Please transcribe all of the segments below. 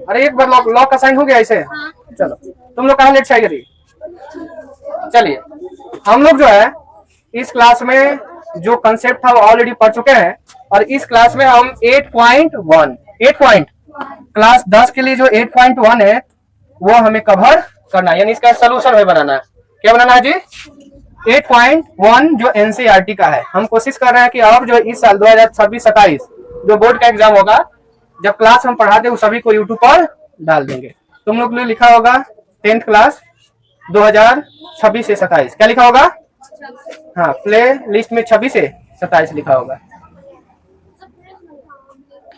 अरे एक बार लॉक का साइन हो गया इसे। चलो तुम लोग कहाँ लेट चाहिए थी। चलिए हम लोग जो है इस क्लास में जो कंसेप्ट था वो ऑलरेडी पढ़ चुके हैं, और इस क्लास में हम 8.1 क्लास 10 के लिए जो 8.1 है वो हमें कवर करना है, यानी इसका सोल्यूशन हमें बनाना है। क्या बनाना है जी? 8.1 जो एनसीईआरटी का है। हम कोशिश कर रहे हैं कि अब जो इस साल 2026-27 जो बोर्ड का एग्जाम होगा, जब क्लास हम पढ़ाते हैं सभी को यूट्यूब पर डाल देंगे। तुम लोग ने लिखा होगा 10th क्लास 2026 से 27, क्या लिखा होगा? हाँ, प्ले लिस्ट में 26 से 27 लिखा होगा।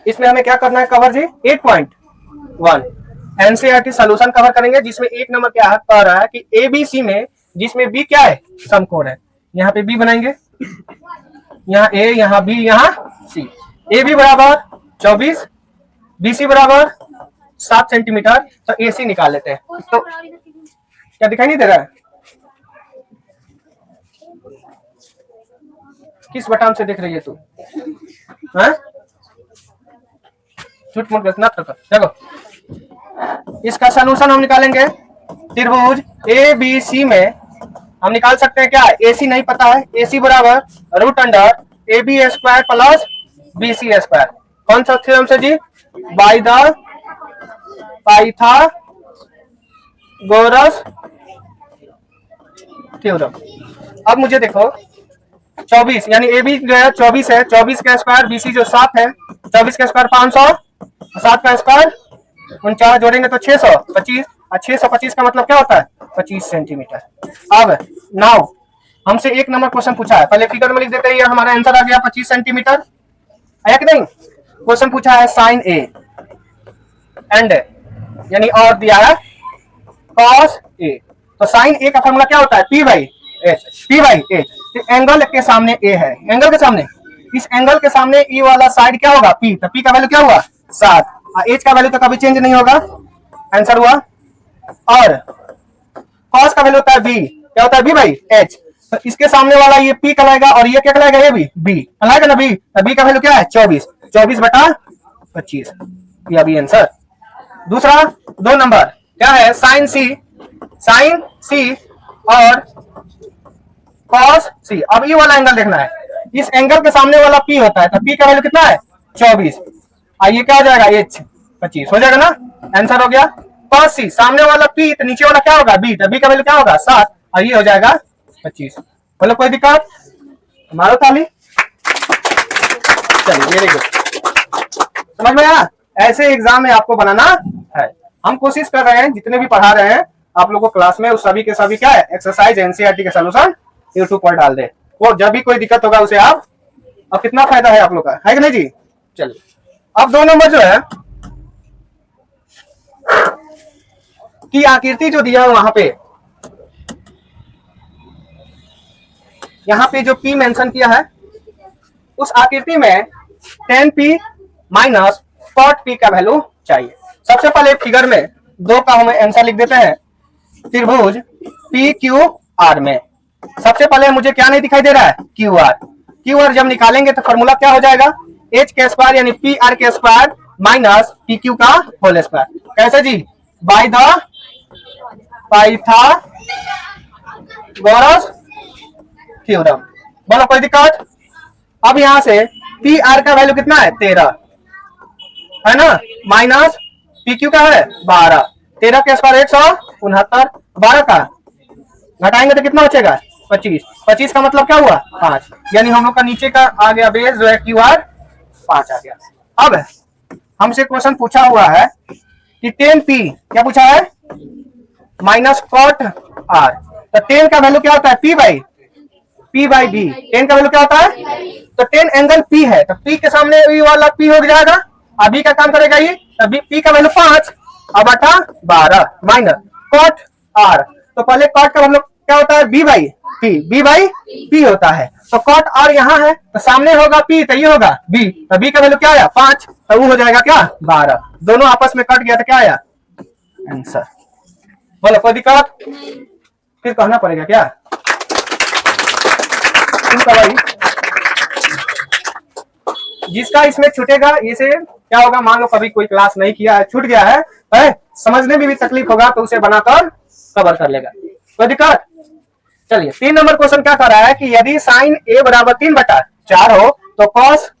इसमें हमें क्या करना है कवर जी? 8.1 एनसीईआरटी सॉल्यूशन कवर करेंगे, जिसमें एक नंबर क्या कह रहा है कि एबीसी में, जिसमें बी क्या है? समकोण है। यहाँ पे बी बनाएंगे, यहाँ ए, यहाँ बी, यहाँ सी। ए बी बराबर 24, बीसी बराबर 7 सेंटीमीटर, तो ए सी निकाल लेते हैं। तो क्या दिखाई नहीं दे रहा है? किस बटन से देख रही है तू? झूठ मूठ ना देखो, इसका सॉल्यूशन हम निकालेंगे। त्रिभुज ए बी सी में हम निकाल सकते हैं क्या? ए सी नहीं पता है, ए सी बराबर √under A B square plus B C square. कौन सा थ्योरम से जी? By the Pythagoras theorem. अब मुझे देखो 24 यानी ए बी जो है 24 है, 24 का स्क्वायर, बी सी जो 7 है, 24 का स्क्वायर 500, 7 का स्क्वायर 49, जोड़ेंगे तो 625, और 625 का मतलब क्या होता है? 25 सेंटीमीटर। अब नाउ हमसे एक नंबर क्वेश्चन पूछा है, पहले फिगर में लिख देते हैं, ये हमारा आंसर आ गया 25 सेंटीमीटर। आया कि नहीं? क्वेश्चन पूछा है साइन ए एंड यानी और दिया है कॉस ए। तो साइन ए का फॉर्मूला क्या होता है? P by H. P by H, angle के सामने ए है, एंगल के सामने, इस एंगल के सामने ई वाला साइड क्या होगा? पी। तो पी का वैल्यू क्या हुआ? 7, और एच का वैल्यू तो कभी चेंज नहीं होगा, आंसर हुआ। और कॉस का वैल्यू होता है बी, क्या होता है? B by H. तो इसके सामने वाला ये पी कहलाएगा, और ये क्या कहलाएगा? ये भी बी कहलाएगा ना, बी। तो बी का वैल्यू क्या है? 24, 24/25, ये अभी आंसर। दूसरा 2 नंबर क्या है? साइन सी और कॉस सी। अब ये वाला एंगल देखना है, इस एंगल के सामने वाला पी होता है, तो पी का वैल्यू कितना है? 24, और ये क्या हो जाएगा? एच 25 हो जाएगा ना, आंसर हो गया। कॉस सी, सामने वाला पी, तो नीचे वाला क्या होगा? बी। तो बी का वैल्यू क्या होगा? 7, और ये हो जाएगा 25। बोलो कोई दिक्कत? मारो ताली। चलिए वेरी गुड, समझ में आया? ऐसे एग्जाम में आपको बनाना है। हम कोशिश कर रहे हैं, जितने भी पढ़ा रहे हैं आप लोगों को क्लास में, उस सभी के सभी क्या है? एक्सरसाइज एनसीईआरटी के सॉल्यूशन यूट्यूब पर डाल दे। वो जब भी कोई दिक्कत होगा उसे आप, अब कितना फायदा है आप लोग का, है कि नहीं जी? चलिए अब 2 नंबर जो है की आकृति जो दिया है वहां पे, यहाँ पे जो P मेंशन किया है, उस आकृति में tan P minus cot P का वैल्यू चाहिए। सबसे पहले फिगर में 2 का हम आंसर लिख देते हैं। त्रिभुज PQR में सबसे पहले मुझे क्या नहीं दिखाई दे रहा है? QR जब निकालेंगे तो फॉर्मूला क्या हो जाएगा? H के स्क्वायर यानी PR के स्क्वायर माइनस PQ का होल स्क्वायर। कैसे जी? By the Pythagoras theorem. बोलो कोई दिक्कत? अब यहां से PR का वैल्यू कितना है? 13 है ना, माइनस PQ का है 12, 13 के स्क्वायर 169, 12 का घटाएंगे तो कितना बचेगा? 25, 25 का मतलब क्या हुआ? 5, यानी हम लोग का नीचे का आ गया बेस जो है QR 5 आ गया। अब हमसे क्वेश्चन पूछा हुआ है कि tan P क्या पूछा है? Minus cot R। तो tan का वैल्यू क्या होता है? P by B। tan का वैल्यू क्या होता है? तो tan एंगल P है, तो P के सामने ये वाला P हो जाएगा, अभी का काम करेगा ये, अभी P का वैल्यू 5 अब 12 माइनस cot R। तो पहले cot का मतलब क्या होता है? B बाई P होता है। तो cot R यहाँ है, तो सामने होगा P, तो ये होगा B, तो B का वैल्यू क्या आया? 5, तो वो हो जाएगा क्या? 12। दोनों आपस में कट गया तो क्या आया? आंसर। बोलो कोई दिक्कत? फिर कहना पड़ेगा क्या? भाई जिसका इसमें छूटेगा, इसे क्या होगा, मान लो कभी कोई क्लास नहीं किया है, छूट गया है, समझने में भी तकलीफ होगा तो उसे बनाकर कवर कर लेगा, कोई दिक्कत। चलिए 3 नंबर क्वेश्चन क्या कर रहा है कि यदि साइन ए बराबर 3/4 हो तो कॉस,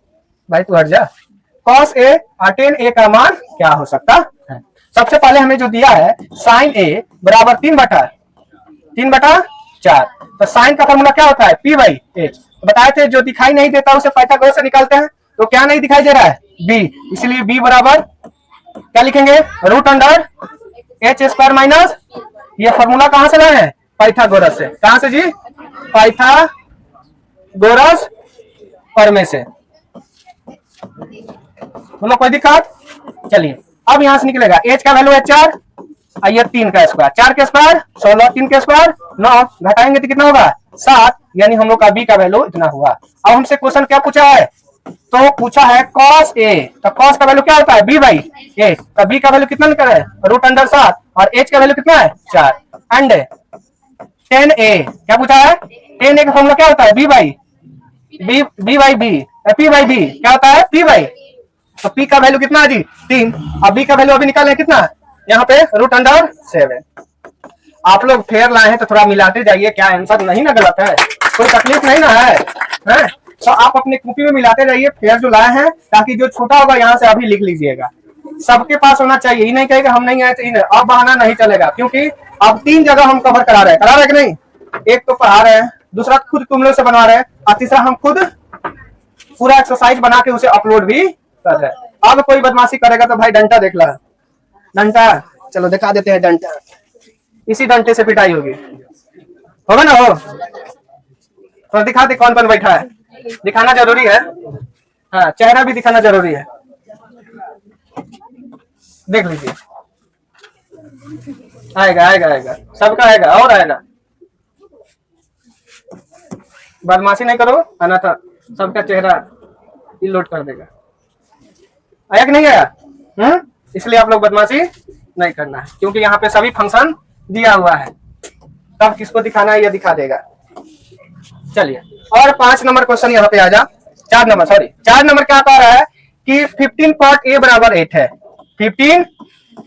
भाई तू हट जा, कॉस ए और टेन ए का मान क्या हो सकता है। सबसे पहले हमें जो दिया है साइन ए बराबर 3/4, तो साइन का फॉर्मूला क्या होता है, P/H। बताए थे जो दिखाई नहीं देता उसे पाइथागोरस से निकालते हैं, तो क्या नहीं दिखाई दे रहा है, b, इसलिए b बराबर क्या लिखेंगे, √H² माइनस, ये फॉर्मूला कहां से लाए हैं, पाइथागोरस से। कहां से जी, पाइथागोरस प्रमेय से। बोलो कोई दिक्कत। चलिए अब यहां से निकलेगा h का वैल्यू है 4, ये 3 का स्क्वायर, 4 के स्क्वायर 16, 3 के स्क्वायर 9, घटाएंगे तो कितना होगा 7, यानी हम लोग का b का वैल्यू इतना हुआ। अब हमसे क्वेश्चन क्या पूछा है, तो पूछा है cos a, तो cos का वैल्यू क्या होता है, b/a, तो b का वैल्यू कितना निकला है √7 और h का वैल्यू कितना है 4, एंड tan a क्या पूछा है, tan a का फॉर्मूला क्या होता है, b/b, p/b क्या होता है, p/, तो p का वैल्यू कितना है जी 3, अब b का वैल्यू अभी निकाले कितना, यहाँ पे √7। आप लोग फेयर लाए हैं तो थोड़ा मिलाते जाइए, क्या आंसर नहीं ना गलत है, कोई तकलीफ नहीं ना है? तो आप अपने कॉपी में मिलाते जाइए फेयर जो लाए हैं, ताकि जो छोटा होगा यहाँ से अभी लिख लीजिएगा, सबके पास होना चाहिए। ही नहीं कहेगा हम नहीं आए तो अब बहाना नहीं चलेगा, क्योंकि अब 3 जगह हम कवर करा रहे हैं कि नहीं, एक तो पढ़ा रहे हैं, दूसरा खुद तुम लोग से बनवा रहे हैं, और तीसरा हम खुद पूरा एक्सरसाइज बना के उसे अपलोड भी कर रहे हैं। अब कोई बदमाशी करेगा तो भाई डंटा देख ला, डंटा चलो दिखा देते हैं, डंटा इसी डंटे से पिटाई होगी, होगा ना, हो तो दिखा दे कौन कौन बैठा है, दिखाना जरूरी है, हाँ चेहरा भी दिखाना जरूरी है, देख लीजिए, आएगा आएगा आएगा, सबका आएगा और आएगा, बदमाशी नहीं करो, आना था, सबका चेहरा लोड कर देगा, आया कि नहीं आया, इसलिए आप लोग बदमाशी नहीं करना है, क्योंकि यहाँ पे सभी फंक्शन दिया हुआ है, तब किसको दिखाना है ये दिखा देगा। चलिए और 5 नंबर क्वेश्चन यहाँ पे आ जा, 4 नंबर क्या कह रहा है कि 15 cot a बराबर 8 है, 15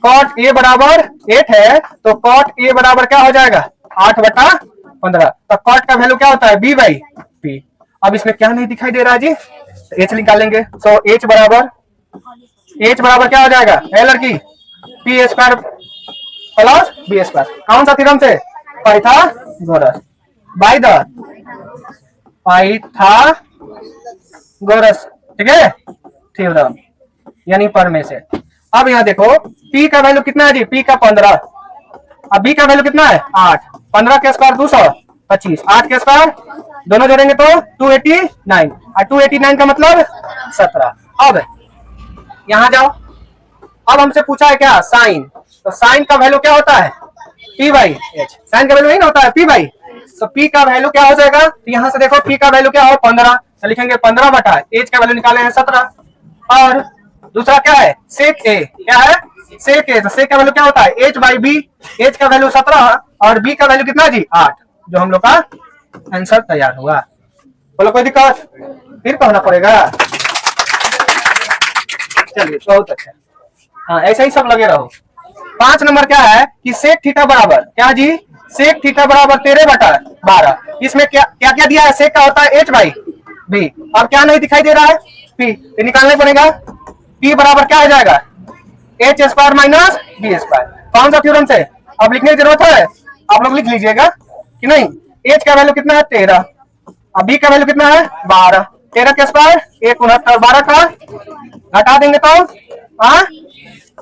cot a बराबर 8 है, तो cot a बराबर क्या हो जाएगा 8/15, तो cot का वैल्यू क्या होता है b/p। अब इसमें क्या नहीं दिखाई दे रहा है जी, h निकालेंगे, सो h बराबर क्या हो जाएगा, ए लड़की p² प्लस b², कौन सा थ्योरम से, पाइथागोरस, बाय द पाइथागोरस, ठीक है, थ्योरम यानी प्रमेय से। अब यहाँ देखो p का वैल्यू कितना है जी, p का 15, अब b का वैल्यू कितना है 8, 15 के स्क्वायर 225, 8 के स्क्वायर दोनों जोड़ेंगे तो 289, और 289 का मतलब 17। अब यहाँ जाओ, अब हमसे पूछा है क्या साइन, तो साइन का वैल्यू क्या होता है p/h, साइन का वैल्यू नहीं होता है p/, तो p का वैल्यू क्या हो जाएगा, तो यहाँ से देखो p का वैल्यू क्या हो 15, तो लिखेंगे 15/h का वैल्यू निकाले हैं 17, और दूसरा क्या है सेक a, क्या है सेक a, तो सेक का वैल्यू क्या होता है h/b, h का वैल्यू 17 और b का वैल्यू कितना जी 8, जो हम लोग का आंसर तैयार हुआ। बोलो कोई दिक्कत, फिर कहना पड़ेगा, चलिए बहुत अच्छा, हाँ ऐसा ही सब लगे रहो। 5 नंबर क्या है कि सेक थीटा बराबर क्या जी, सेक थीटा बराबर 13/12, इसमें क्या क्या क्या दिया है, सेक का होता है h/b, अब क्या नहीं दिखाई दे रहा है p, तो निकालना पड़ेगा, p बराबर क्या हो जाएगा h² माइनस b², कौन सा थ्योरम से, अब लिखने की जरूरत है, आप लोग लिख लीजिएगा कि नहीं, h का वैल्यू कितना है 13, अब b का वैल्यू कितना है 12, 13 के स्क्वायर 169, 12 का घटा देंगे तो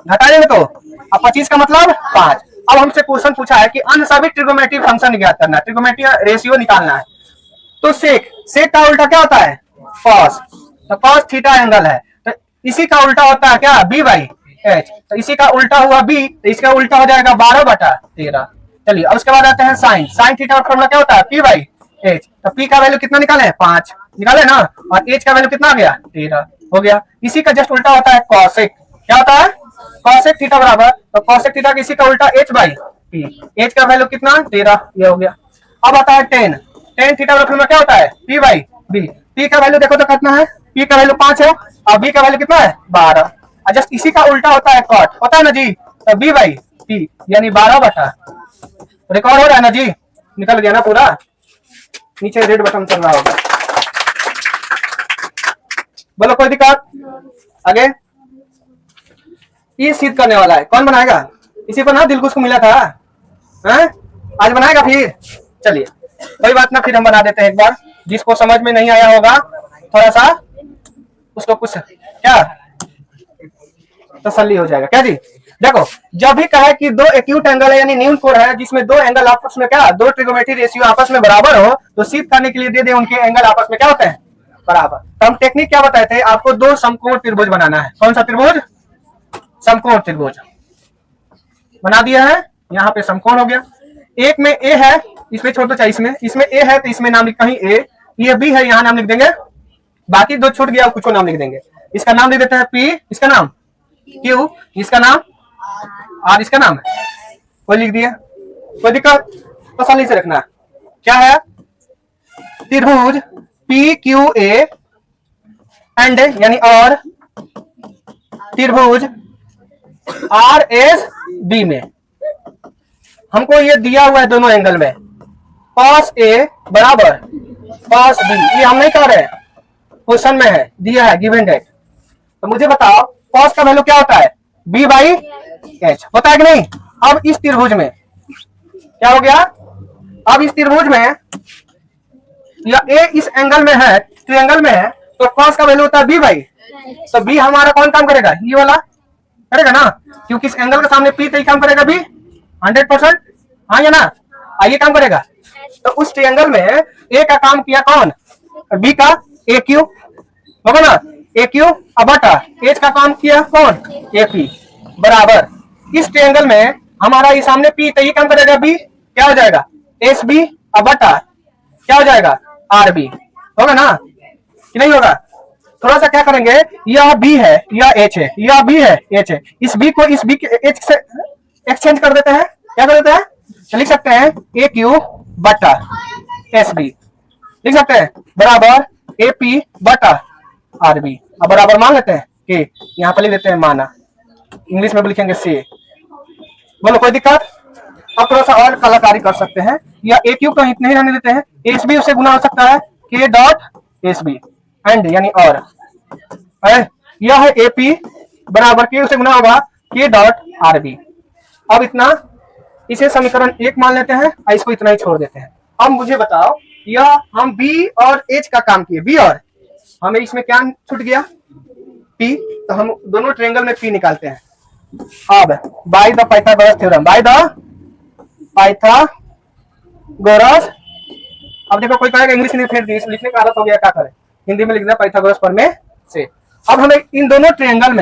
घटा देंगे तो अब 25 का मतलब 5। अब हमसे क्वेश्चन पूछा है कि अन्य सभी ट्रिग्नोमेट्री फंक्शन ज्ञात करना है, ट्रिग्नोमेट्री रेशियो निकालना है, तो सेक का उल्टा क्या होता है कॉस, तो कॉस थीटा एंगल है, तो इसी का उल्टा होता है क्या b/h, तो इसी का उल्टा हुआ b, तो इसका उल्टा हो जाएगा 12/13। चलिए अब उसके बाद आते हैं साइन, साइन थीटा का फॉर्मूला क्या होता है p/h, तो p का वैल्यू कितना निकाले 5 निकाले ना, और h का वैल्यू कितना आ गया 13 हो गया, इसी का जस्ट उल्टा होता है कॉसेक, क्या होता है कॉसेक थीटा बराबर, तो कॉसेक थीटा किसी का उल्टा h/p, h का वैल्यू कितना 13, ये हो गया। अब आता है टेन थीटा का फॉर्मूला क्या होता है p/b, पी का वैल्यू देखो तो कितना है, पी का वैल्यू 5 है और बी का वैल्यू कितना है 12। और जस्ट इसी का उल्टा होता है कॉट, होता है ना जी, तो बी बाई पी यानी 12 बटा, रिकॉर्ड हो रहा है ना जी, निकल गया ना पूरा, नीचे रेड बटन चल रहा होगा। बोलो कोई दिक्कत? आगे ये सिद्ध करने वाला है, कौन बनाएगा? इसी को ना दिलकुश को मिला था, हैं? आज बनाएगा फिर, चलिए कोई बात ना, फिर हम बना देते हैं एक बार, जिसको समझ में नहीं आया होगा थोड़ा सा उसको कुछ क्या तसल्ली हो जाएगा क्या जी। देखो जब भी कहे कि दो एक्यूट एंगल है यानी न्यून कोण है जिसमें दो एंगल आपस में क्या, दो ट्रिगोमेट्री रेशियो आपस में बराबर हो, तो सिद्ध करने के लिए दे दे उनके एंगल आपस में क्या होते हैं बराबर। तो हम टेक्निक क्या बताए थे आपको, दो समकोण त्रिभुज बनाना है। कौन सा त्रिभुज? समकोण त्रिभुज बना दिया है, यहाँ पे समकोण हो गया। एक में ए है, इसमें छोड़ दो, चाहे इसमें ए है तो इसमें नाम लिख, कहीं ए, ये बी है यहाँ नाम लिख देंगे, बाकी दो छूट गया कुछ नाम लिख देंगे। इसका नाम लिख देते हैं पी, इसका नाम क्यू, इसका नाम आर, इसका नाम कोई लिख दिया, कोई दिक्कत? तसल्ली से रखना। क्या है? त्रिभुज पी क्यू ए एंड यानी और त्रिभुज आर एस बी में हमको ये दिया हुआ है दोनों एंगल में, cos ए बराबर cos बी, ये हम नहीं कह रहे, क्वेश्चन में है, दिया है गिवन डेट। तो मुझे बताओ cos का वैल्यू क्या होता है? b बाई एच होता है कि नहीं। अब इस त्रिभुज में क्या हो गया, अब इस त्रिभुज में या ए इस एंगल में है, ट्रायंगल में है, तो cos का वैल्यू होता है b बाई, तो b हमारा कौन काम करेगा? ये वाला करेगा ना, क्योंकि इस एंगल के सामने p, तो ये काम करेगा b 100%, हाँ या ना, आइए काम करेगा। तो उस ट्रायंगल में ए का काम किया कौन? बी का ए क्यू होगा ना, ए क्यू अब बटा एच का काम किया कौन? ए पी बराबर, इस ट्रायंगल में हमारा ये सामने पी, तो ये काम करेगा बी, क्या हो जाएगा? एस बी अब बटा क्या हो जाएगा? आर बी, होगा ना कि नहीं होगा? थोड़ा सा क्या करेंगे, यह बी है, यह एच है, यह बी है, एच है, इस बी को इस बी के एच से एक्सचेंज कर देते हैं, क्या कर देते हैं? लिख सकते हैं ए क्यू बटा एस बी, लिख सकते हैं बराबर ए पी बटा आर बी। अब बराबर मान लेते हैं कि यहाँ पर लिख देते हैं माना, इंग्लिश में भी लिखेंगे से। बोलो कोई दिक्कत? अब थोड़ा सा और कलाकारी कर सकते हैं, या ए क्यू को इतने ही रहने देते हैं, एस बी उससे गुना हो सकता है के डॉट एस बी एंड यानी और यह है ए पी बराबर के उससे गुना होगा के डॉट आर बी। अब इतना, इसे समीकरण 1 मान लेते हैं और इसको इतना ही छोड़ देते हैं। अब मुझे बताओ, यह हम b और h का काम किए, b और हमें इसमें क्या छूट गया? p, तो हम दोनों ट्रायंगल में p निकालते हैं। अब bye the Pythagoras theorem, bye the Pythagoras, अब देखो कोई कहेगा इंग्लिश में फिर लिखने का आदत हो गया, क्या करें, हिंदी में लिखना पाइथागोरस प्रमेय से। अब हमें इन दोनों ट्रायंगल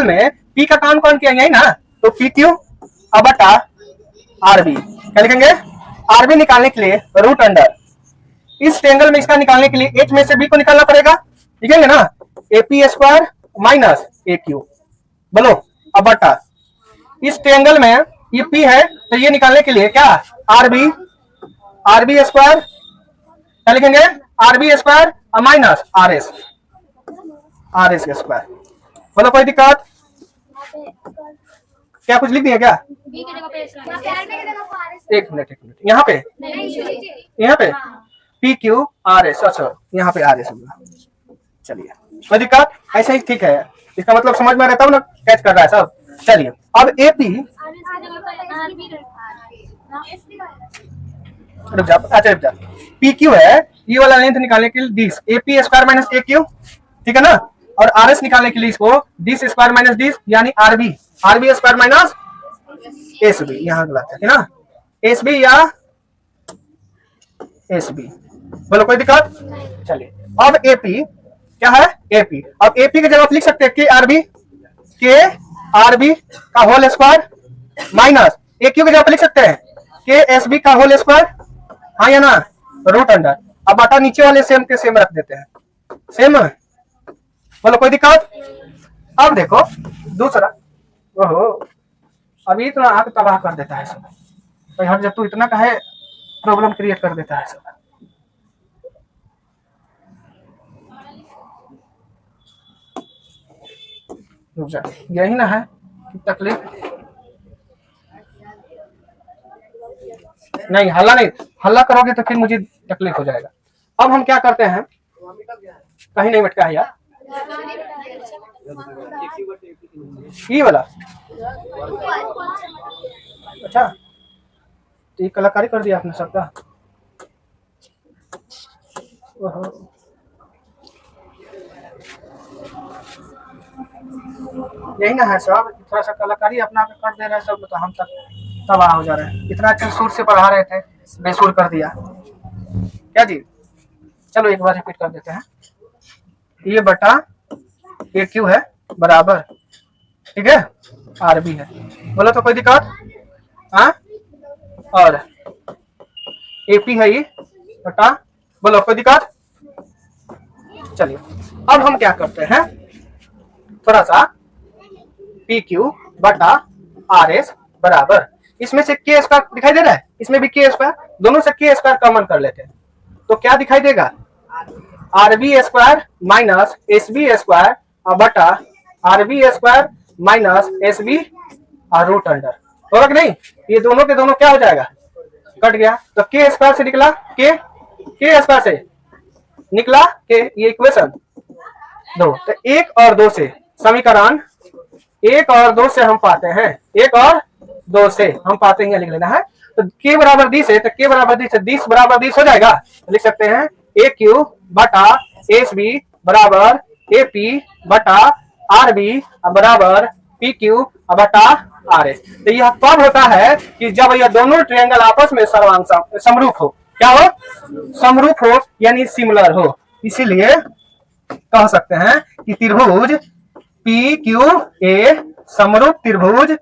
में p का काम कौन किया यही ना, तो पी क्यू अब बटा आर बी, क्या लिखेंगे? आर बी निकालने के लिए रूट अंडर, इस ट्रायंगल में इसका निकालने के लिए एच में से बी को निकालना पड़ेगा, लिखेंगे ना, A P square minus A Q, बोलो अब बटा इस ट्रायंगल में ये पी है, तो ये निकालने के लिए क्या, आर बी स्क्वायर, क्या लिखेंगे? R B square minus R S square. बोलो कोई दिक्कत? क्या कुछ लिख दिया क्या? एक मिनट यहाँ पे पी क्यू आर एस, अच्छा यहाँ पे आर एस होगा, चलिए कोई दिक्कत? ऐसा ही ठीक है, इसका मतलब समझ में रहता हूँ ना, कैच कर रहा है सब। चलिए अब ए पी, रुक जा, पी क्यू है, ये वाला लेंथ निकालने के लिए this A P square minus A Q, ठीक है ना, और आर एस निकालने के लिए इसको दिस स्क्वायर माइनस दिस यानी R B square minus S B, यहाँ गलत है ना, एस बी या एस बी। बोलो कोई दिक्कत? चलिए अब ए पी क्या है? ए पी, अब ए पी की जगह लिख सकते हैं के आर बी का होल स्क्वायर माइनस ए क्यू की जगह लिख सकते हैं के एस बी का होल स्क्वायर, हाँ या ना, रूट अंडर। अब बटा नीचे वाले सेम के सेम रख देते हैं, सेम है। बोलो कोई दिक्कत? अब देखो दूसरा, ओहो अभी इतना आग तबाह कर देता है सब भाई, हर जब तू इतना का है प्रॉब्लम क्रिएट कर देता है सब। रुक जा, यही ना है तकलीफ। नहीं हल्ला नहीं, हल्ला करोगे तो फिर मुझे तकलीफ हो जाएगा। अब हम क्या करते हैं, कहीं नहीं भटका है यार, ये वाला। अच्छा तो ये कलाकारी कर दिया आपने सबका। यही ना है सब, थोड़ा सा कलाकारी अपना पे कर दे रहे हैं सब, तो हम तक तबाह हो जा रहे हैं। इतना अच्छा सुर से पढ़ा रहे थे, बेसुर कर दिया क्या जी। चलो एक बार रिपीट कर देते हैं। ये बटा ए क्यू है बराबर, ठीक है, आर बी है। बोलो तो कोई दिक्कत? हाँ, और ए पी है ये बटा, बोलो कोई दिक्कत? चलिए अब हम क्या करते हैं, थोड़ा सा पी क्यू बटा आर एस बराबर, इसमें से के स्क्वायर दिखाई दे रहा है, इसमें भी के स्क्वायर, दोनों से के स्क्वायर कॉमन कर लेते हैं तो क्या दिखाई देगा, R B square minus S B square बटा R B square minus S B root under, होगा कि नहीं। ये दोनों के दोनों क्या हो जाएगा, कट गया। तो के स्क्वायर से निकला के स्क्वायर से निकला के, ये इक्वेशन दो, तो एक और दो से समीकरण एक और दो से हम पाते हैं, एक और दो से हम पाते हैं, लिख लेना है। तो के बराबर 20 है, तो के बराबर 20 है, 20 बराबर 20 हो जाएगा, लिख सकते हैं ए क्यू बटा एस बी बराबर ए पी बटा आर बी बराबर पी क्यू बटा आर एस। तो यह कब होता है कि जब यह दोनों ट्रायंगल आपस में समरूप हो, क्या हो, समरूप हो यानी सिमिलर हो। इसीलिए कह सकते हैं कि त्रिभुज पी क्यू ए समरूप त्रिभुज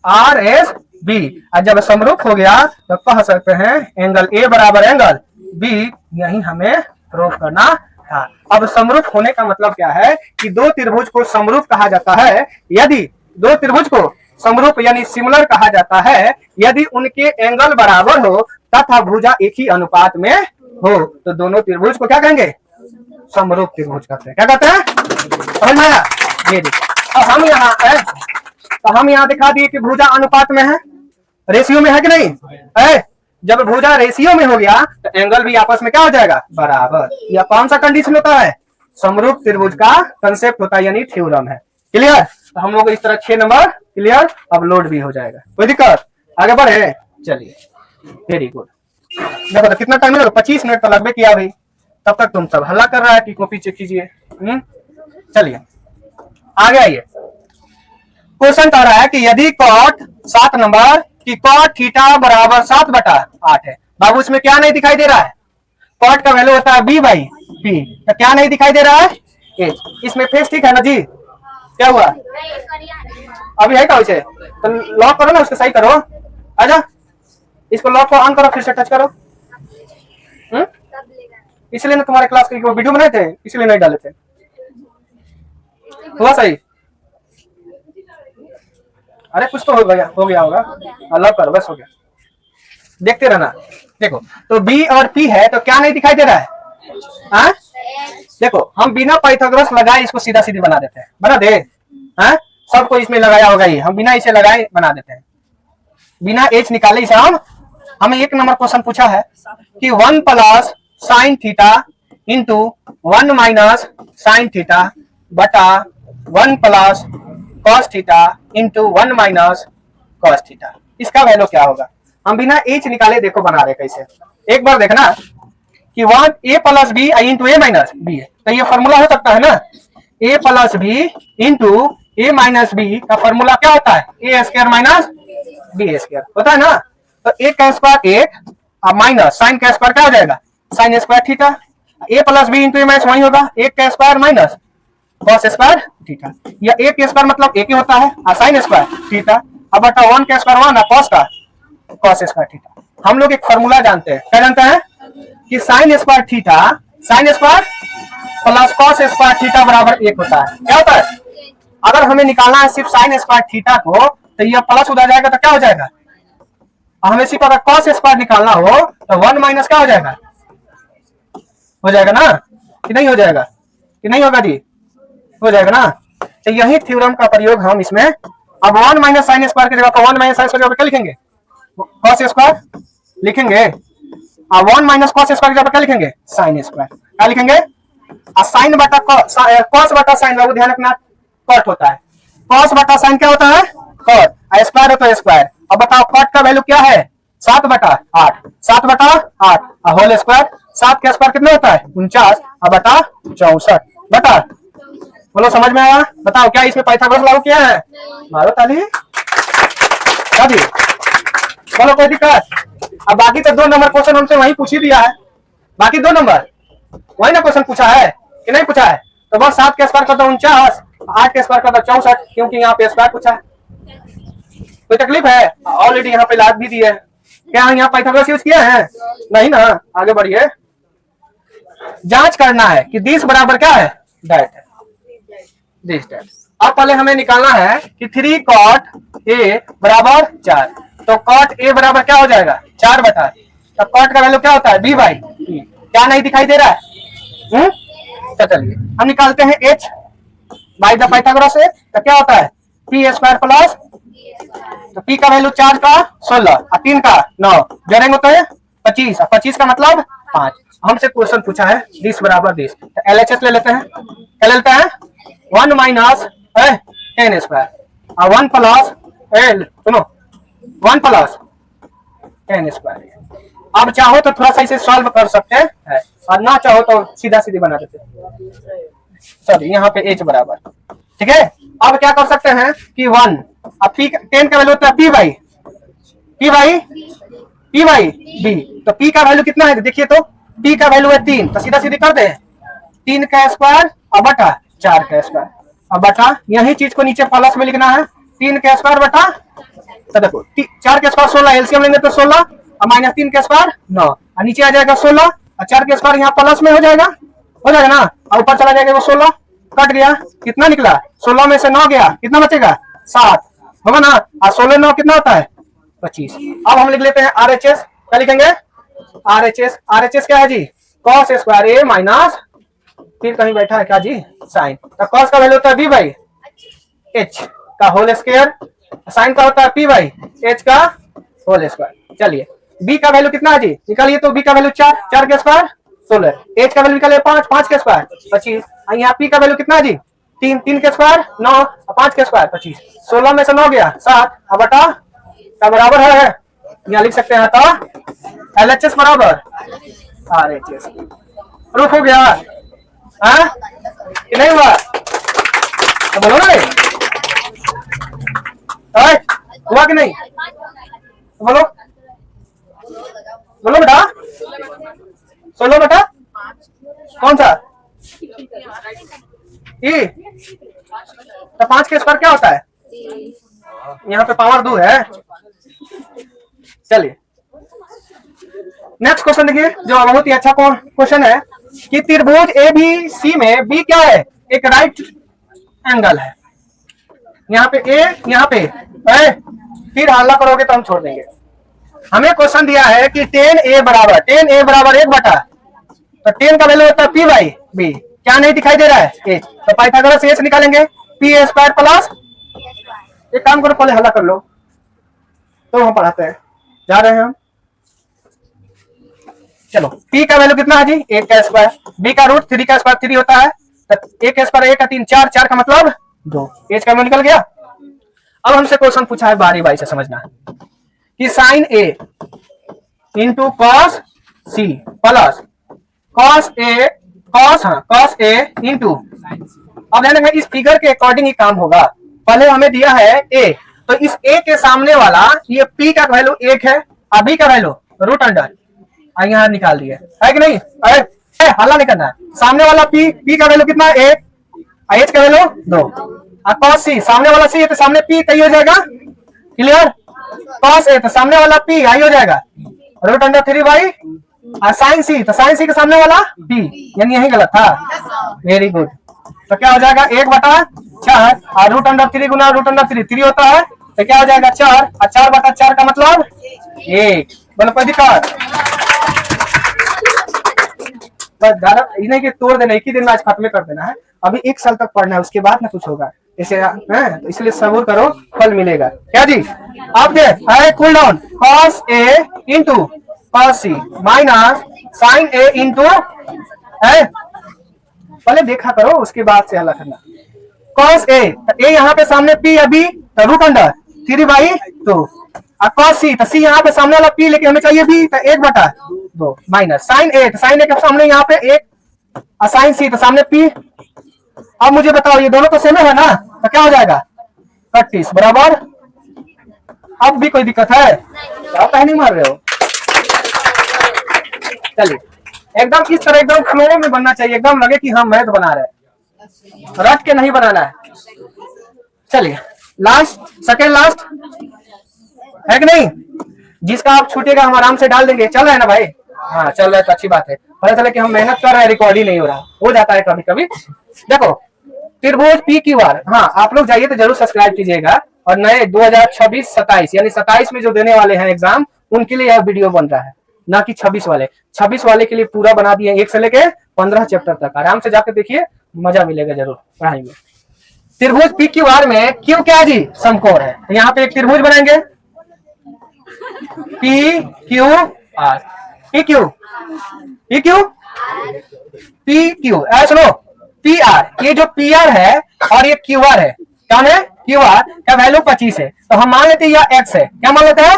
आर एस बी, और जब समरूप हो गया तो कह सकते हैं एंगल ए बराबर एंगल बी, यही हमें प्रूफ करना था। अब समरूप होने का मतलब क्या है कि दो त्रिभुज को समरूप कहा जाता है, यदि दो त्रिभुज को समरूप यानी सिमिलर कहा जाता है यदि उनके एंगल बराबर हो तथा भुजा एक ही अनुपात में हो, तो दोनों त्रिभुज को क्या कहेंगे, समरूप त्रिभुज कहते हैं। क्या कहते हैं, समझ में आया। ये देखो हम यहाँ है, तो हम यहाँ दिखा दिए कि भुजा अनुपात में है, रेशियो में है कि नहीं है। जब भुजा रेशियो में हो गया तो एंगल भी आपस में क्या हो जाएगा, बराबर। यह कौन सा कंडीशन होता है, समरूप त्रिभुज का कंसेप्ट होता है, यानी थ्योरम है। क्लियर। तो हम लोग इस तरह 6 नंबर क्लियर, अपलोड भी हो जाएगा, कोई दिक्कत, आगे बढ़े। चलिए वेरी गुड। देखो तो कितना टाइम लगेगा, 25 मिनट तो लगभग किया भाई, तब तक तुम सब हल्ला कर रहा है कि कॉपी चेक कीजिए। चलिए आगे आइए। क्वेश्चन कह रहा है कि यदि कॉट 7 नंबर की कॉट थीटा बराबर 7/8 है। बाबू इसमें क्या नहीं दिखाई दे रहा है, कॉट का वैल्यू होता है b बाई पी, तो क्या नहीं दिखाई दे रहा है h। इसमें फेस ठीक है ना जी, क्या हुआ अभी है क्या उसे, तो लॉक करो ना, उसको सही करो, आजा इसको लॉक को ऑन करो, फिर से टच करो। इसलिए ना तुम्हारे क्लास के वीडियो बनाए थे, इसलिए नहीं डाले थे। हुआ सही, अरे कुछ तो हो गया होगा, लॉक करो बस, हो गया, देखते रहना। देखो तो B और P है, तो क्या नहीं दिखाई दे रहा है, हाँ? देखो हम बिना पाइथागोरस लगाए इसको सीधा सीधी बना देते हैं, बना दे, हाँ? सबको इसमें लगाया होगा, ये हम बिना इसे लगाए बना देते हैं, बिना h निकाले इसे हम। हमें 1 नंबर क्वेश्चन पूछा है कि 1 plus sine theta into 1 minus sine theta बटा 1 plus cos theta into 1 minus cos theta, इसका वैल्यू क्या होगा। हम बिना h निकाले देखो बना रहे कैसे, एक बार देखना कि 1 a plus B into A minus B है, तो ये फॉर्मूला हो सकता है ना, a plus B into A minus B का फॉर्मूला क्या होता है, A square minus B square होता है ना। तो ए का स्क्वायर 1 और माइनस साइन का स्क्वायर क्या हो जाएगा, sine square theta. A plus B into A minus वही होगा, 1 का square minus cos square theta, या 1 का स्क्वायर मतलब 1 ही होता है और साइन स्क्वायर थीटा, अब बटा 1 का स्क्वायर 1 और कॉस का कॉस स्क्वायर थीटा। हम लोग एक फॉर्मूला जानते हैं, क्या जानते हैं कि sine square theta, sine square plus cos square theta बराबर 1 होता है। क्या होता है, अगर हमें निकालना है सिर्फ साइन स्क्वायर थीटा को, तो यह प्लस उधर जाएगा तो क्या हो जाएगा, हमें सिर्फ अगर कॉस स्क्वायर निकालना हो तो 1 माइनस क्या हो जाएगा, हो जाएगा ना कि नहीं हो जाएगा, कि नहीं होगा जी, हो जाएगा ना। तो यही थ्योरम का प्रयोग हम इसमें अब 1 माइनस साइन स्क्वायर की जगह पर 1 माइनस साइन स्क्वायर क्या लिखेंगे, कॉस स्क्वायर लिखेंगे। अब 1 माइनस कॉस स्क्वायर की जगह पर क्या लिखेंगे, साइन स्क्वायर। क्या लिखेंगे, साइन बटा कॉस बटा साइन, ध्यान रखना कॉट होता है, कॉस बटा साइन क्या होता है, कॉट, स्क्वायर होता है स्क्वायर। अब बताओ कॉट का वैल्यू क्या है, 7 बटा 8, 7 बटा 8 होल स्क्वायर, 7 का स्क्वायर कितना होता है 49 बटा 64 बटा, बोलो समझ में आया। बताओ क्या इसमें पाइथागोरस लागू किया है, मारो ताली, बोलो कोई दिक्कत। अब बाकी तो 2 नंबर क्वेश्चन हमसे वही पूछ ही दिया है, बाकी 2 नंबर वही ना क्वेश्चन पूछा है कि नहीं पूछा है। तो बस 7 का स्क्वायर करता 49, 8 का स्क्वायर करता 64, क्योंकि यहाँ पे स्क्वायर पूछा है। कोई तकलीफ है, ऑलरेडी यहाँ पे लाद भी दी है। क्या यहाँ पाइथागोरस यूज किया है, नहीं ना। आगे बढ़िए, जांच करना है कि दिस बराबर क्या है, दैट है, दिस दैट। अब पहले हमें निकालना है कि 3 cot a बराबर 4, तो cot a बराबर क्या हो जाएगा 4 बटा, तो cot का वैल्यू क्या होता है b बाई, क्या नहीं दिखाई दे रहा है। तो चलिए हम निकालते हैं h बाई द पाइथागोरस से, तो क्या होता है p स्क्वायर प्लस, तो p का वैल्यू 4 का 16 और 3 का 9 जोड़ेंगे तो 25, और 25 का मतलब 5। हमसे क्वेश्चन पूछा है दिस बराबर दिस, तो LHS ले लेते हैं। क्या लेते हैं, 1 माइनस 10 स्क्वायर और 1 प्लस सुनो 1 प्लस 10 स्क्वायर। अब चाहो तो थोड़ा सा इसे सॉल्व कर सकते हैं, और ना चाहो तो सीधा सीधी बना देते हैं। सॉरी यहाँ पे h बराबर, ठीक है। अब क्या कर सकते हैं कि 1, अब p 10 का वैल्यू होता है p बाई b, तो p का वैल्यू कितना है देखिए, तो p का वैल्यू है 3, तो सीधा सीधी कर दे 3 का स्क्वायर और बटा 4 का स्क्वायर, अब बटा यही चीज को नीचे प्लस में लिखना है, 3 का स्क्वायर बटा, तो देखो 4 का स्क्वायर 16, एलसीएम लेंगे तो 16 और माइनस 3 का स्क्वायर 9, और नीचे आ जाएगा 16 और 4 का स्क्वायर यहाँ प्लस में हो जाएगा ना, और ऊपर चला जाएगा वो 16 कट गया, कितना निकला 16 में से 9 गया, कितना बचेगा 7 होगा ना, और 16 9 कितना होता है 25। अब हम लिख लेते हैं RHS, क्या लिखेंगे RHS क्या है जी, cos स्क्वायर a माइनस, फिर कहीं बैठा है क्या जी साइन, तो cos का वैल्यू होता है b बाई h का होल स्क्वायर, साइन का होता है p बाई h का होल स्क्वायर। चलिए b का वैल्यू कितना है जी निकालिए, तो b का वैल्यू 4 के स्क्वायर 16, h का वैल्यू निकालिए 5 के स्क्वायर 25, यहाँ p का वैल्यू कितना है जी 3 के स्क्वायर 9 और 5 के स्क्वायर 25, 16 में से 9 गया 7 और बटा का बराबर है, यहाँ लिख सकते हैं तो LHS बराबर RHS। प्रूफ हो गया कि नहीं हुआ, तो बोलो ना हुआ कि नहीं, तो बोलो बेटा 16 बेटा कौन सा ई, तो 5 के स्क्वायर क्या होता है, यहाँ पे पावर 2 है। चलिए नेक्स्ट क्वेश्चन देखिए, जो बहुत ही अच्छा क्वेश्चन है कि त्रिभुज ABC में B क्या है, एक राइट एंगल है, यहाँ पे A यहाँ पे फिर हल्ला करोगे तो हम छोड़ देंगे। हमें क्वेश्चन दिया है कि 10A बराबर 1 बटा, तो 10 का वैल्यू होता है p बाई b, क्या नहीं दिखाई दे रहा है h, तो पाइथागोरस से h निकालेंगे p स्क्वायर प्लस, एक काम करो पहले हल्ला कर लो तो हम पढ़ाते हैं, जा रहे हैं हम। चलो p का वैल्यू कितना है जी 1 का स्क्वायर, b का रूट 3 का स्क्वायर 3 होता है, तो 1 का स्क्वायर 1 का 3 4 का मतलब 2, h का वैल्यू निकल गया। अब हमसे क्वेश्चन पूछा है बारी बारी से समझना है कि sine a into cos c plus cos a into, अब ध्यान रखना इस फिगर के अकॉर्डिंग ही काम होगा। पहले हमें दिया है a, तो इस a के सामने वाला ये p का वैल्यू 1 है और b का वैल्यू रूट अंडर, यहाँ निकाल दिए है कि नहीं, अरे हल्ला नहीं करना है, सामने वाला p का वैल्यू कितना 1 और h का वैल्यू 2, और cos c सामने वाला c है तो सामने p तय हो जाएगा, क्लियर, cos a तो सामने वाला p आई हो जाएगा रूट अंडर 3 बाई, और साइन c तो साइन c के सामने वाला p, यानी यही गलत था, वेरी गुड। तो क्या हो जाएगा 1 बटा 4 और रूट अंडर 3 गुना रूट अंडर 3 होता है, तो क्या हो जाएगा 4 और 4 बटा 4 का मतलब 1, बोलो कोई दिक्कत, बस ज्यादा इन्हें के तोड़ देना, एक ही दिन में आज खत्म कर देना है, अभी 1 साल तक पढ़ना है उसके बाद ना कुछ होगा, इसे है, तो इसलिए सब्र करो, फल मिलेगा। क्या जी? अब देख cool down, cos A into cos C minus sign A into है, पहले देखा करो उसके बाद से हल करना। कॉस ए, तो ए यहाँ पे सामने पी अभी, तो रूट अंडर 3/2, और कॉस सी, तो सी यहाँ पे सामने वाला पी लेके हमें चाहिए बी, तो 1/2 माइनस साइन ए, तो साइन ए के सामने यहाँ पे 1, और साइन सी तो सामने पी। अब मुझे बताओ ये दोनों तो सेम है ना, तो क्या हो जाएगा 31 बराबर। अब भी कोई दिक्कत है? क्या पहले मार रहे हो? चलिए एकदम इस तरह एकदम फ्लो में बनना चाहिए, एकदम लगे कि हम मैथ बना रहे हैं, रट के नहीं बनाना है। चलिए लास्ट, सेकेंड लास्ट है कि नहीं? जिसका आप छूटेगा हम आराम से डाल देंगे। चल रहा है ना भाई? हाँ चल रहा है तो अच्छी बात है। पता चला कि हम मेहनत कर रहे हैं, रिकॉर्ड ही नहीं हो जाता है कभी कभी। देखो त्रिभुज पी क्यू आर, हाँ आप लोग जाइए तो जरूर सब्सक्राइब कीजिएगा, और नए 2026-27 यानी 27 में जो देने वाले हैं एग्जाम, उनके लिए यह वीडियो बन रहा है, ना कि 26 वाले। 26 वाले के लिए पूरा बना दिए 1 से लेके 15 चैप्टर तक, आराम से जाकर देखिए, मजा मिलेगा जरूर पढ़ाई में। त्रिभुज पी क्यू आर में क्यू क्या जी? समकोण है। यहाँ पे एक त्रिभुज बनाएंगे P Q R, P Q P Q P Q, सुनो पी आर, ये जो पी आर है और ये क्यू आर है, क्या है? क्यू आर का वैल्यू 25 है, तो हम मान लेते हैं यह एक्स है। क्या मान लेते हैं?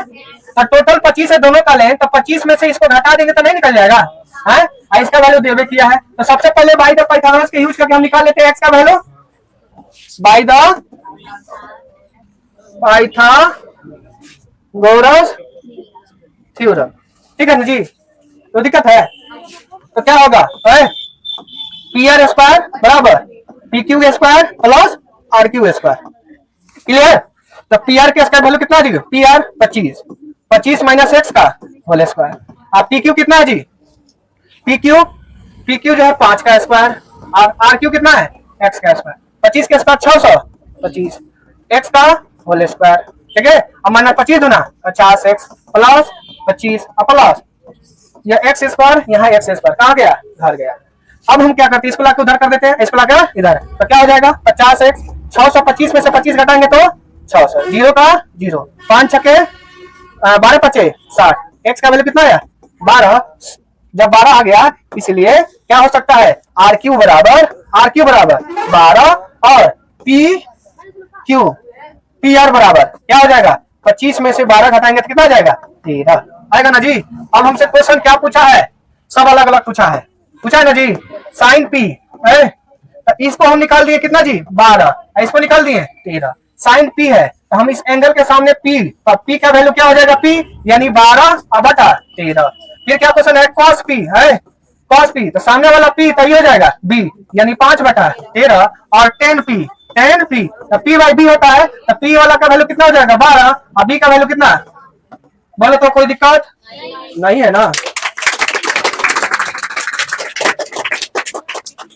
तो टोटल 25 है दोनों का लें, तो 25 में से इसको घटा देंगे तो नहीं निकल जाएगा है? इसका वैल्यू देवे किया है, तो सबसे पहले बाय द पाइथागोरस के यूज करके हम निकाल लेते हैं एक्स का value by the Pythagoras theorem. ठीक है ना जी? तो दिक्कत है तो क्या होगा? पी आर स्क्वायर बराबर P Q square plus R Q square. Clear? तो पी आर के स्क्वायर वैल्यू कितना जी? पी आर 25 माइनस एक्स का होल स्क्वायर। अब पी क्यू कितना है जी? पी क्यू जो है 5 का स्क्वायर, और आर क्यू कितना है? एक्स का स्क्वायर। 25 के स्क्वायर 625, एक्स का होल स्क्वायर। ठीक है, अब माइनस 25 दूना 50 एक्स प्लस 25 प्लस यह एक्स स्क्वायर, यहाँ एक्स स्क्वायर कहाँ गया? घर गया। अब हम क्या करते हैं, इसको लाके उधर कर देते हैं, इसको लाके इधर, तो क्या हो जाएगा 50 एक्स, 625 में से 25 घटाएंगे तो 600, 0 का 0, 5 छके 12 पचे 60, एक्स का वैल्यू कितना है? 12। जब 12 आ गया, इसलिए क्या हो सकता है? आर क्यू बराबर 12 और पी आर बराबर क्या हो जाएगा? 25 में से 12 घटाएंगे तो कितना आ जाएगा? 13 आएगा ना जी। अब हमसे क्वेश्चन क्या पूछा है? सब अलग अलग पूछा है ना जी। साइन पी है, तो इसको हम निकाल दिए कितना जी? 12, इसको निकाल दिए 13। साइन पी है, तो हम इस एंगल के सामने पी, तो पी का वैल्यू क्या हो जाएगा? पी यानी 12 बटा 13। फिर क्या क्वेश्चन है? कॉस पी है, कॉस पी, तो सामने वाला पी तो ये हो जाएगा बी यानी 5 बटा 13, और टेन पी तो पी बाई बी होता है, तो पी वाला का वैल्यू कितना हो जाएगा? 12, और बी का वैल्यू कितना? बोले तो कोई दिक्कत नहीं है ना?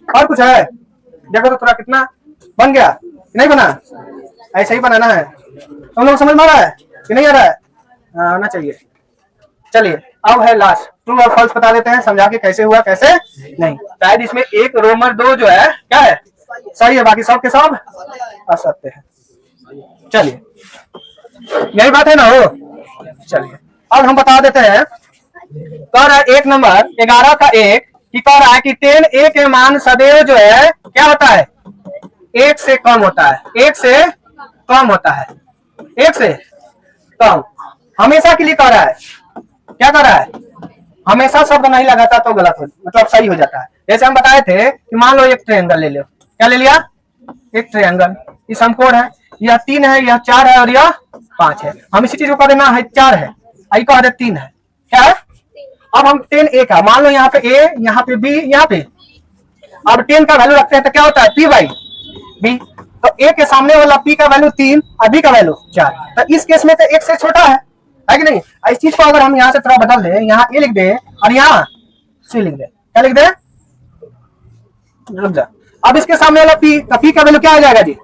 और कुछ है? देखो तो थोड़ा कितना बन गया, नहीं बना? ऐसा ही बनाना है। तुम लोग समझ में आ रहा है कि नहीं आ रहा है? आना चाहिए। चलिए अब है लास्ट, ट्रू और फॉल्स बता देते हैं, समझा के कैसे हुआ कैसे नहीं। शायद इसमें एक रोमर 2 जो है क्या है? सही है, बाकी सब के सब असत्य है। चलिए यही बात है ना हो। चलिए अब हम बता देते हैं। कह रहा है 1 नंबर 11 का 1 कि कह रहा है कि 10 a के मान सदैव जो है क्या होता है? 1 से कम होता है, 1 से कम होता है, 1 से कम हमेशा के लिए कह रहा है। क्या कर रहा है? हमेशा शब्द नहीं लगाता तो गलत हो, मतलब सही हो जाता है। जैसे हम बताए थे कि मान लो एक ट्रायंगल ले लो, क्या ले लिया? एक ट्रायंगल, ये समकोण है, यह 3 है, यह 4 है और यह 5 है। हम इसी चीज को कह देना है 4 है, आई कह दे 3 है, क्या है? अब हम 10 a का मान लो, यहाँ पे a, यहाँ पे b, यहाँ पे अब 10 का वैल्यू रखते हैं तो क्या होता है? p by b। तो a के सामने वाला p का वैल्यू 3 और b का वैल्यू 4, तो इस केस में तो 1 से छोटा है कि नहीं? इस चीज को अगर हम यहाँ से थोड़ा बदल दे, यहाँ a लिख दे और यहाँ c लिख दे, क्या लिख दे? रुक जा। अब इसके सामने वाला p, तो p का वैल्यू क्या आ जाएगा जी?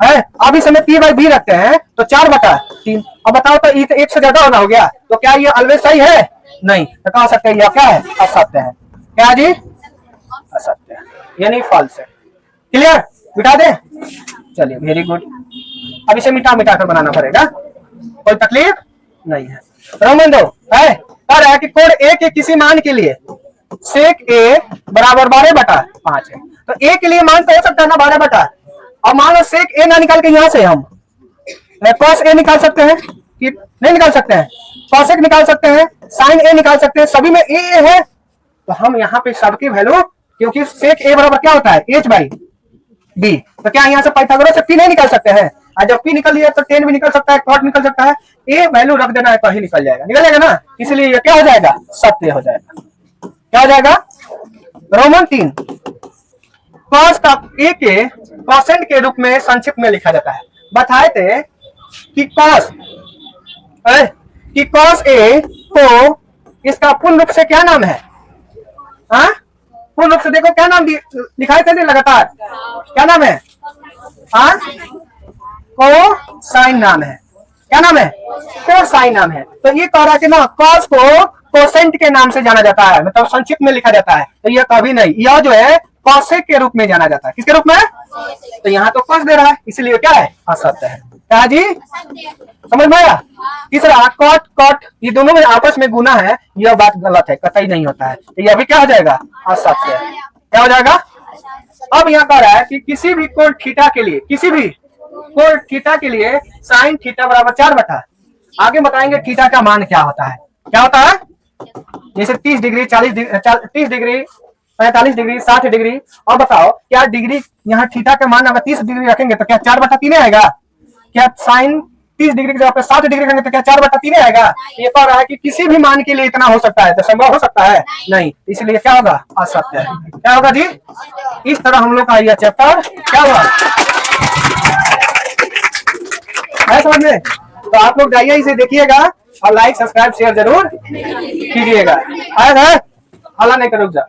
है, अब इस समय p बाई b रखते हैं तो 4 बटा 3। अब बताओ तो ये तो 1 से ज्यादा होना हो गया, तो क्या ये ऑलवेज सही है? नहीं, तो कह सकते हैं यह क्या है? असत्य है। क्या जी? असत्य है, यानी फॉल्स है। क्लियर? मिटा दे। चलिए वेरी गुड। अब इसे मिटा मिटा कर बनाना पड़ेगा, कोई तकलीफ नहीं है। रोमन 2 है कह रहा है कि कोड ए के किसी मान के लिए सेक ए बराबर 12/5 है। तो ए के लिए मान तो हो सकता है ना 12/। अब मान लो सेक ए ना निकाल के यहाँ से हम कॉस ए निकाल सकते हैं कि नहीं निकाल सकते हैं, कॉसेक निकाल सकते हैं, साइन ए निकाल सकते हैं, सभी में ए है। तो हम यहाँ पे सबकी वैल्यू, क्योंकि सेक ए बराबर क्या होता है h/b, तो क्या यहाँ से पाइथागोरस से p नहीं निकाल सकते हैं? और जब p निकल लिया तो tan भी निकल सकता है, cot निकल सकता है, a वैल्यू रख देना है तो ही निकल जाएगा ना। इसलिए ये क्या हो जाएगा? सत्य हो जाएगा। क्या हो जाएगा? रोमन 3 कॉस का a के कॉसेंट के रूप में संक्षिप्त में लिखा जाता है। बताए थे कि कॉस ए को इसका पूर्ण रूप से क्या नाम है? हाँ, पूर्ण रूप से देखो क्या नाम दिखाई थे लगातार, क्या नाम है? हाँ, कोसाइन नाम है। क्या नाम है? कोसाइन नाम है। तो ये कह रहा है कि ना कॉस को कोसेंट के नाम से जाना जाता है, मतलब संक्षिप्त में लिखा जाता है। तो ये कभी नहीं, यह जो है कॉसेक के रूप में जाना जाता है। किसके रूप में? तो यहाँ तो कॉस दे रहा है, इसलिए क्या है? असत्य है। क्या जी, समझ में आया? तीसरा कॉट कॉट, ये दोनों में आपस में गुना है, यह बात गलत है, कतई नहीं होता है। तो यह भी क्या हो जाएगा? असत्य है। क्या हो जाएगा? अब यहाँ कह रहा है कि किसी भी कोण थीटा के लिए, किसी भी कोण थीटा के लिए साइन थीटा बराबर 4/। आगे बताएंगे थीटा का मान क्या होता है। क्या होता है? जैसे 30 degree, 40 degree, 30 degree, 45 degree, 60 degree. और बताओ क्या डिग्री यहाँ थीटा का मान अगर 30 डिग्री रखेंगे तो क्या 4/3 आएगा? क्या साइन 30 डिग्री की जगह पे 60 डिग्री रखेंगे तो क्या 4/3 आएगा? ये कह रहा है कि किसी भी मान के लिए इतना हो सकता है, तो संभव हो सकता है नहीं, इसलिए क्या होगा? असत्य है। क्या होगा जी? इस तरह हम लोग का यह चैप्टर क्या हुआ है समझ में। तो आप लोग जाइए, इसे देखिएगा और लाइक सब्सक्राइब शेयर जरूर कीजिएगा। हल्ला नहीं करो जा।